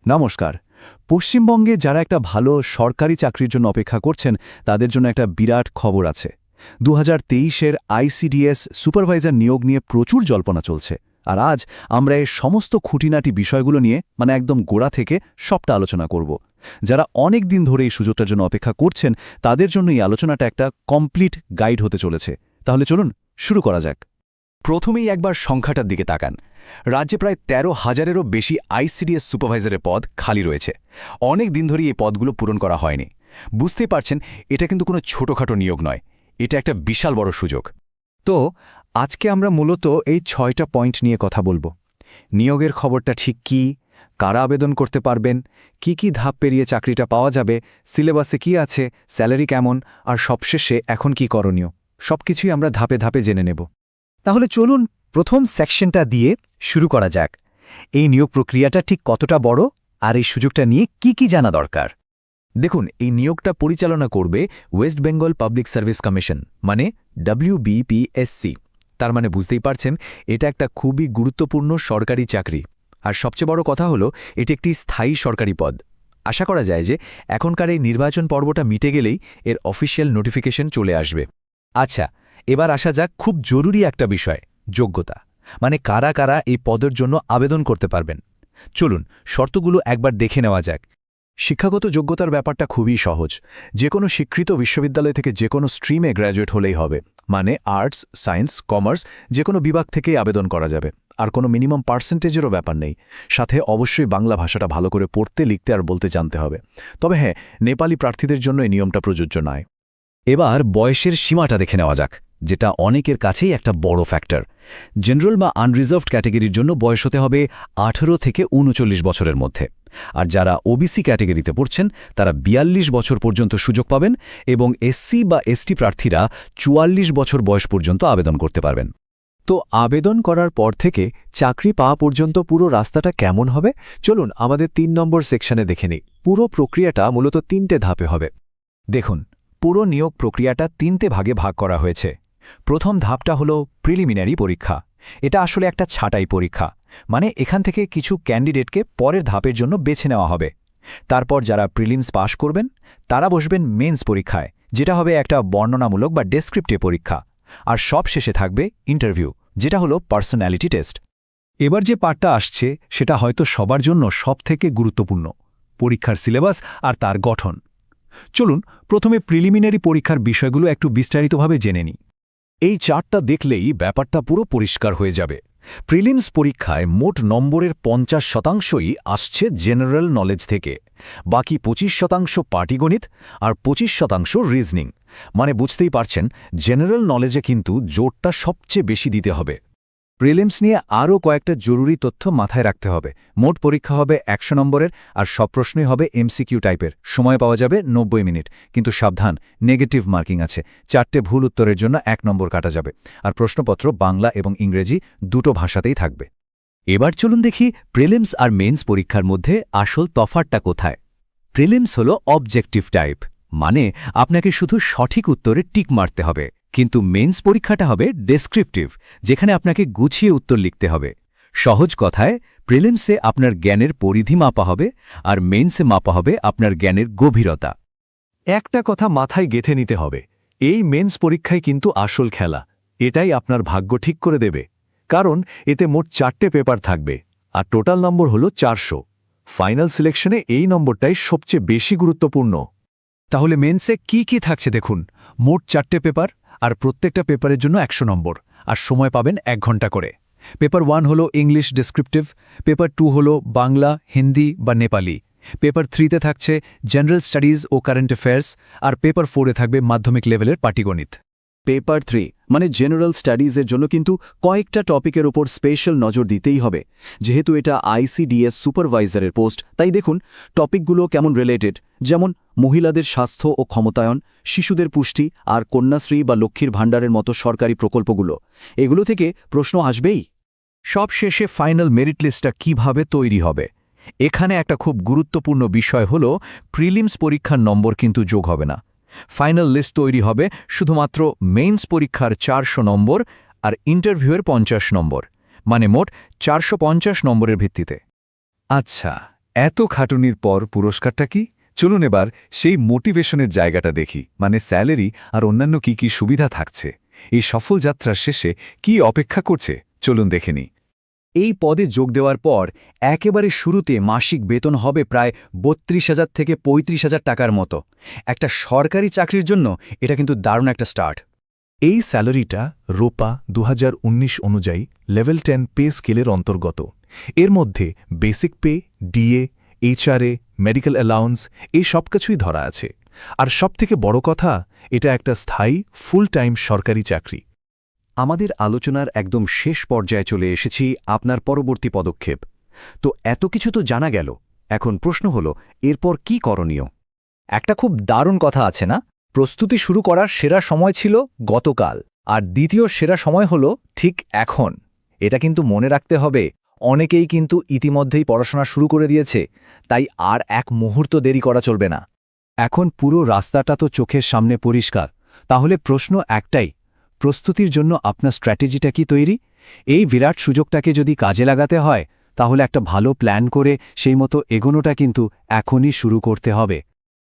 নমস্কার। পশ্চিমবঙ্গে যারা একটা ভালো সরকারি চাকরির জন্য অপেক্ষা করছেন তাদের জন্য একটা বিরাট খবর আছে। 2023-এর আইসিডিএস সুপারভাইজার নিয়োগ নিয়ে প্রচুর জল্পনা চলছে। আর আজ আমরা এই সমস্ত খুঁটিনাটি বিষয়গুলো নিয়ে একদম গোড়া থেকে সবটা আলোচনা করব। যারা অনেক দিন ধরে এই সুযোগটার জন্য অপেক্ষা করছেন তাদের জন্য এই আলোচনাটা একটা কমপ্লিট গাইড হতে চলেছে। তাহলে চলুন শুরু করা যাক। প্রথমেই একবার সংখ্যাটার দিকে তাকান। রাজ্যে প্রায় 13,000-এরও বেশি আইসিডিএস সুপারভাইজারের পদ খালি রয়েছে। অনেক দিন ধরেই এই পদগুলো পূরণ করা হয়নি। বুঝতেই পারছেন, এটা কিন্তু কোনো ছোটোখাটো নিয়োগ নয়, এটা একটা বিশাল বড় সুযোগ। তো আজকে আমরা মূলত এই 6টা পয়েন্ট নিয়ে কথা বলবো। নিয়োগের খবরটা ঠিক কী, কারা আবেদন করতে পারবেন, কি কি ধাপ পেরিয়ে চাকরিটা পাওয়া যাবে, সিলেবাসে কি আছে, স্যালারি কেমন, আর সবশেষে এখন কি করণীয়, সবকিছুই আমরা ধাপে ধাপে জেনে নেব। তাহলে চলুন প্রথম সেকশনটা দিয়ে শুরু করা যাক। এই নিয়োগ প্রক্রিয়াটা ঠিক কতটা বড়, আর এই সুযোগটা নিয়ে কি কি জানা দরকার। দেখুন, এই নিয়োগটা পরিচালনা করবে West Bengal public service commission, মানে WBPSC। তার মানে বুঝতেই পারছেন, এটা একটা খুবই গুরুত্বপূর্ণ সরকারি চাকরি। আর সবচেয়ে বড় কথা হলো, এটি একটি স্থায়ী সরকারি পদ। আশা করা যায় যে এখনকার এই নির্বাচন পর্বটা মিটে গেলেই এর অফিসিয়াল নোটিফিকেশন চলে আসবে। আচ্ছা, এবার আসা যাক খুব জরুরি একটা বিষয়, যোগ্যতা। মানে কারা কারা এই পদের জন্য আবেদন করতে পারবেন। চলুন শর্তগুলো একবার দেখে নেওয়া যাক। শিক্ষাগত যোগ্যতার ব্যাপারটা খুবই সহজ। যে কোনো স্বীকৃত বিশ্ববিদ্যালয় থেকে যে কোনো স্ট্রিমে গ্র্যাজুয়েট হলেই হবে। মানে আর্টস, সায়েন্স, কমার্স যে কোনো বিভাগ থেকেই আবেদন করা যাবে। আর কোনো মিনিমাম পার্সেন্টেজেরও ব্যাপার নেই। সাথে অবশ্যই বাংলা ভাষাটা ভালো করে পড়তে, লিখতে আর বলতে জানতে হবে। তবে হ্যাঁ, নেপালি প্রার্থীদের জন্য এই নিয়মটা প্রযোজ্য নয়। এবার বয়সের সীমাটা দেখে নেওয়া যাক, যেটা অনেকের কাছেই একটা বড় ফ্যাক্টর। জেনারেল বা আনরিজার্ভড ক্যাটেগরির জন্য বয়স হতে হবে 18 থেকে 39 বছরের মধ্যে। আর যারা ওবিসি ক্যাটেগরিতে পড়ছেন তারা 42 বছর পর্যন্ত সুযোগ পাবেন, এবং এসসি বা এসটি প্রার্থীরা 44 বছর বয়স পর্যন্ত আবেদন করতে পারবেন। তো আবেদন করার পর থেকে চাকরি পাওয়া পর্যন্ত পুরো রাস্তাটা কেমন হবে, চলুন আমাদের 3 নম্বর সেকশনে দেখে নিই। পুরো প্রক্রিয়াটা মূলত 3টে ধাপে হবে। দেখুন, পুরো নিয়োগ প্রক্রিয়াটা 3টে ভাগে ভাগ করা হয়েছে। প্রথম ধাপটা হলো প্রিলিমিনারি পরীক্ষা। এটা আসলে একটা ছাঁটাই পরীক্ষা। মানে এখান থেকে কিছু ক্যান্ডিডেটকে পরের ধাপের জন্য বেছে নেওয়া হবে। তারপর যারা প্রিলিমস পাশ করবেন তারা বসবেন মেন্স পরীক্ষায়, যেটা হবে একটা বর্ণনামূলক বা ডেসক্রিপটিভ পরীক্ষা। আর সব শেষে থাকবে ইন্টারভিউ, যেটা হলো পার্সোনালিটি টেস্ট। এবার যে পার্টটা আসছে সেটা হয়তো সবার জন্য সবথেকে গুরুত্বপূর্ণ, পরীক্ষার সিলেবাস আর তার গঠন। চলুন প্রথমে প্রিলিমিনারি পরীক্ষার বিষয়গুলো একটু বিস্তারিতভাবে জেনে নিই। এই চার্টটা দেখলেই ব্যাপারটা পুরো পরিষ্কার হয়ে যাবে। প্রিলিমস পরীক্ষায় মোট নম্বরের 50% আসছে জেনারেল নলেজ থেকে, বাকি 25% পাটিগণিত আর 25% রিজনিং। মানে বুঝতেই পারছেন, জেনারেল নলেজে কিন্তু জোরটা সবচেয়ে বেশি দিতে হবে। প্রিলিমস নিয়ে আরও কয়েকটা জরুরি তথ্য মাথায় রাখতে হবে। মোট পরীক্ষা হবে 100 নম্বরের, আর সব প্রশ্নই হবে এমসিকিউ টাইপের। সময় পাওয়া যাবে 90 মিনিট। কিন্তু সাবধান, নেগেটিভ মার্কিং আছে। 4টে ভুল উত্তরের জন্য 1 নম্বর কাটা যাবে। আর প্রশ্নপত্র বাংলা এবং ইংরেজি দুটো ভাষাতেই থাকবে। এবার চলুন দেখি প্রিলিমস আর মেন্স পরীক্ষার মধ্যে আসল তফাৎটা কোথায়। প্রিলিমস হলো অবজেক্টিভ টাইপ, মানে আপনাকে শুধু সঠিক উত্তরে টিক মারতে হবে। কিন্তু মেন্স পরীক্ষাটা হবে ডেসক্রিপটিভ, যেখানে আপনাকে গুছিয়ে উত্তর লিখতে হবে। সহজ কথায়, প্রিলিমসে আপনার জ্ঞানের পরিধি মাপা হবে, আর মেন্সে মাপা হবে আপনার জ্ঞানের গভীরতা। একটা কথা মাথায় গেঁথে নিতে হবে, এই মেন্স পরীক্ষায় কিন্তু আসল খেলা। এটাই আপনার ভাগ্য ঠিক করে দেবে। কারণ এতে মোট 4টে পেপার থাকবে, আর টোটাল নম্বর হলো 400। ফাইনাল সিলেকশনে এই নম্বরটাই সবচেয়ে বেশি গুরুত্বপূর্ণ। তাহলে মেন্সে কি কি থাকছে দেখুন। মোট 4টে পেপার, আর প্রত্যেকটা পেপারের জন্য 100 নম্বর, আর সময় পাবেন 1 ঘন্টা করে। পেপার 1 হলো ইংলিশ ডেসক্রিপটিভ, পেপার 2 হলো বাংলা, হিন্দি বা নেপালি, পেপার 3তে থাকছে জেনারেল স্টাডিজ ও কারেন্ট অ্যাফেয়ার্স, আর পেপার 4-এ থাকবে মাধ্যমিক লেভেলের পাটিগণিত। পেপার 3 মানে জেনারেল স্টাডিজের জন্য কিন্তু কয়েকটা টপিকের ওপর স্পেশাল নজর দিতেই হবে। যেহেতু এটা আইসিডিএস সুপারভাইজারের পোস্ট, তাই দেখুন টপিকগুলো কেমন রিলেটেড। যেমন মহিলাদের স্বাস্থ্য ও ক্ষমতায়ন, শিশুদের পুষ্টি, আর কন্যাশ্রী বা লক্ষ্মীর ভাণ্ডারের মতো সরকারি প্রকল্পগুলো। এগুলো থেকে প্রশ্ন আসবেই। সব শেষে ফাইনাল মেরিট লিস্টটা কিভাবে তৈরি হবে। এখানে একটা খুব গুরুত্বপূর্ণ বিষয় হলো, প্রিলিমস পরীক্ষার নম্বর কিন্তু যোগ হবে না। ফাইনাল লিস্ট তৈরি হবে শুধুমাত্র মেইনস পরীক্ষার 400 নম্বর আর ইন্টারভিউয়ের 50 নম্বর, মানে মোট 450 নম্বরের ভিত্তিতে। আচ্ছা, এত খাটুনির পর পুরস্কারটা কি? চলুন এবার সেই মোটিভেশনের জায়গাটা দেখি, মানে স্যালারি আর অন্যান্য কি কি সুবিধা থাকছে। এই সফল যাত্রার শেষে কি অপেক্ষা করছে চলুন দেখে নিই। এই পদে যোগ দেওয়ার পর একেবারে শুরুতে মাসিক বেতন হবে প্রায় ৩২,০০০ থেকে ৩৫,০০০ টাকার মতো। একটা সরকারি চাকরির জন্য এটা কিন্তু দারুণ একটা স্টার্ট। এই স্যালারিটা রোপা ২০১৯ অনুযায়ী লেভেল 10 পে স্কেলের অন্তর্গত। এর মধ্যে basic pay, DA, HRA, medical allowance এই সব কিছুই ধরা আছে। আর সবথেকে বড় কথা, এটা একটা স্থায়ী ফুল টাইম সরকারি চাকরি। আমাদের আলোচনার একদম শেষ পর্যায়ে চলে এসেছি, আপনার পরবর্তী পদক্ষেপ। তো এত কিছু তো জানা গেল, এখন প্রশ্ন হলো এরপর কি করণীয়? একটা খুব দারুণ কথা আছে না, প্রস্তুতি শুরু করার সেরা সময় ছিল গতকাল, আর দ্বিতীয় সেরা সময় হলো ঠিক এখন। এটা কিন্তু মনে রাখতে হবে, অনেকেই কিন্তু ইতিমধ্যেই পড়াশোনা শুরু করে দিয়েছে, তাই আর এক মুহূর্ত দেরি করা চলবে না। এখন পুরো রাস্তাটা তো চোখের সামনে পরিষ্কার, তাহলে প্রশ্ন একটাই, প্রস্তুতির জন্য আপনার স্ট্র্যাটেজিটা কি তৈরি? এই বিরাট সুযোগটাকে যদি কাজে লাগাতে হয়, তাহলে একটা ভালো প্ল্যান করে সেই মতো এগোনোটা কিন্তু এখনই শুরু করতে হবে।